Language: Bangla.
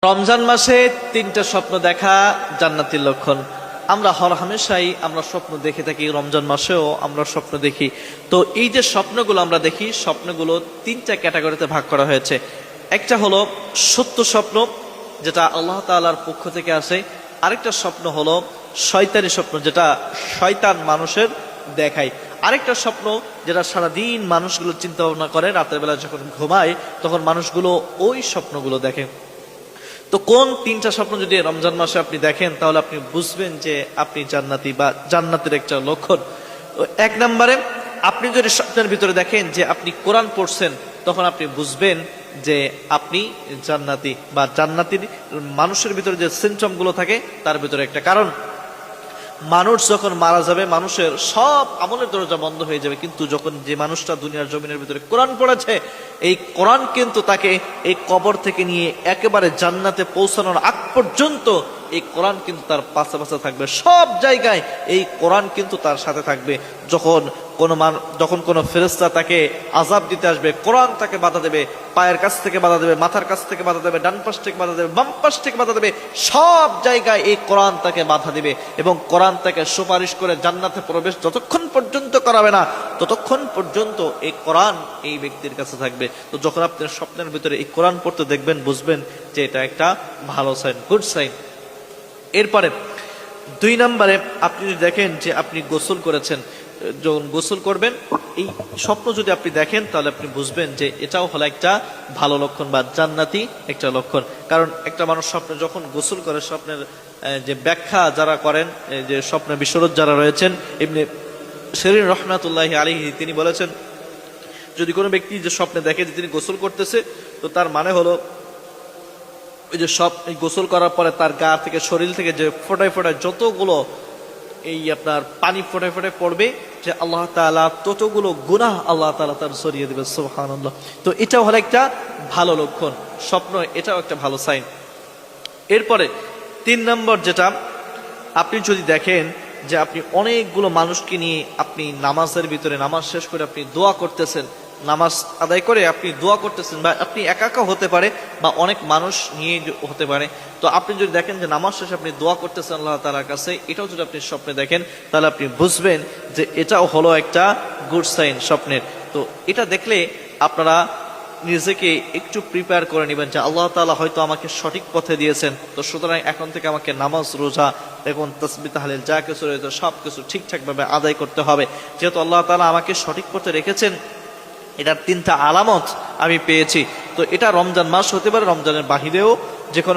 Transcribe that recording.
রমজান মাসে তিনটা স্বপ্ন দেখা জান্নাতের লক্ষণ। আমরা হরহামেশাই আমরা স্বপ্ন দেখে থাকি, রমজান মাসেও আমরা স্বপ্ন দেখি। তো এই যে স্বপ্নগুলো আমরা দেখি, স্বপ্নগুলো তিনটা ক্যাটাগরিতে ভাগ করা হয়েছে। একটা হলো সত্য স্বপ্ন, যেটা আল্লাহ তাআলার পক্ষ থেকে আসে। আরেকটা স্বপ্ন হলো শয়তানি স্বপ্ন, যেটা শয়তান মানুষের দেখায়। আরেকটা স্বপ্ন যেটা সারাদিন মানুষগুলো চিন্তা ভাবনা করে, রাতের বেলা যখন ঘুমায় তখন মানুষগুলো ওই স্বপ্নগুলো দেখে। তো কোন তিনটা স্বপ্ন যদি রমজান মাসে আপনি দেখেন তাহলে আপনি বুঝবেন যে আপনি জান্নাতি বা জান্নাতের একটা লক্ষণ। এক নম্বরে, আপনি যদি স্বপ্নের ভিতরে দেখেন যে আপনি কোরআন পড়ছেন, তখন আপনি বুঝবেন যে আপনি জান্নাতি বা জান্নাতির মানুষের ভিতরে যে সিমটম গুলো থাকে তার ভিতরে একটা। কারণ মানুষ যখন মারা যাবে মানুষের সব আমলের দরজা বন্ধ হয়ে যাবে, কিন্তু যখন যে মানুষটা দুনিয়ার জমিনের ভিতরে কোরআন পড়েছে, এই কোরআন কিন্তু তাকে এই কবর থেকে নিয়ে একেবারে জান্নাতে পৌঁছানোর আগ পর্যন্ত এই কোরআন কিন্তু তার পাশে পাশে থাকবে। সব জায়গায় এই কোরআন কিন্তু তার সাথে থাকবে। যখন কোনো ফেরেশতা তাকে আযাব দিতে আসবে, কোরআন তাকে বাধা দেবে। পায়ের কাছ থেকে বাধা দেবে, মাথার কাছ থেকে বাধা দেবে, ডান পাশ থেকে বাধা দেবে, বাম পাশ থেকে বাধা দেবে। সব জায়গায় এই কোরআন তাকে বাধা দিবে এবং কোরআন তাকে সুপারিশ করে জান্নাতে প্রবেশ যতক্ষণ পর্যন্ত করাবে না, ততক্ষণ পর্যন্ত এই কোরআন এই ব্যক্তির কাছে থাকবে। তো যখন আপনার স্বপ্নের ভিতরে এই কোরআন পড়তে দেখবেন, বুঝবেন যে এটা একটা ভালো সাইন, গুড সাইন। এরপরে দুই নম্বরে, আপনি যদি দেখেন যে আপনি গোসল করেছেন, যখন গোসল করবেন এই স্বপ্ন যদি আপনি দেখেন তাহলে আপনি বুঝবেন যে এটাও হলো একটা ভালো লক্ষণ বা জান্নাতি একটা লক্ষণ। কারণ একটা মানুষ স্বপ্নে যখন গোসল করে, স্বপ্নের যে ব্যাখ্যা যারা করেন, যে স্বপ্নের বিশরদ যারা রয়েছেন, ইবনে সিরিন রহমাতুল্লাহি আলাইহি তিনি বলেছেন, যদি কোনো ব্যক্তি যে স্বপ্নে দেখে যে তিনি গোসল করতেছে, তো তার মানে হলো ওই যে সব গোসল করার পরে তার গা থেকে, শরীর থেকে যে ফোটায় ফোটায় যতগুলো এই আপনার পানি ফোটায় ফোটায় পড়বে, যে আল্লাহ তাআলা ততগুলো গুনাহ আল্লাহ তাআলা তার সরিয়ে দেবে। সুবহানাল্লাহ। তো এটাও হলো একটা ভালো লক্ষণ স্বপ্ন, এটাও একটা ভালো সাইন। এরপরে তিন নম্বর যেটা, আপনি যদি দেখেন যে আপনি অনেকগুলো মানুষকে নিয়ে আপনি নামাজের ভিতরে, নামাজ শেষ করে আপনি দোয়া করতেছেন, নামাজ আদায় করে আপনি দোয়া করতেছেন, বা আপনি একা একা হতে পারে বা অনেক মানুষ নিয়ে হতে পারে। তো আপনি যদি দেখেন যে নামাজ শেষে আপনি দোয়া করতেছেন আল্লাহ তাআলার কাছে, এটাও যদি আপনি স্বপ্নে দেখেন তাহলে আপনি বুঝবেন যে এটাও হলো একটা গুড সাইন স্বপ্নের। তো এটা দেখলে আপনারা নিজেকে একটু প্রিপেয়ার করে নেবেন যে আল্লাহ তাআলা হয়তো আমাকে সঠিক পথে দিয়েছেন, তো সুতরাং এখন থেকে আমাকে নামাজ, রোজা, এখন তাসবিহ, তাহলিল যা কিছু রয়েছে সব কিছু ঠিকঠাক ভাবে আদায় করতে হবে। যেহেতু আল্লাহ তাআলা আমাকে সঠিক পথে রেখেছেন, এটার তিনটা আলামত আমি পেয়েছি। তো এটা রমজান মাস হতে পারে, রমজানের বাহিরেও যে কোনো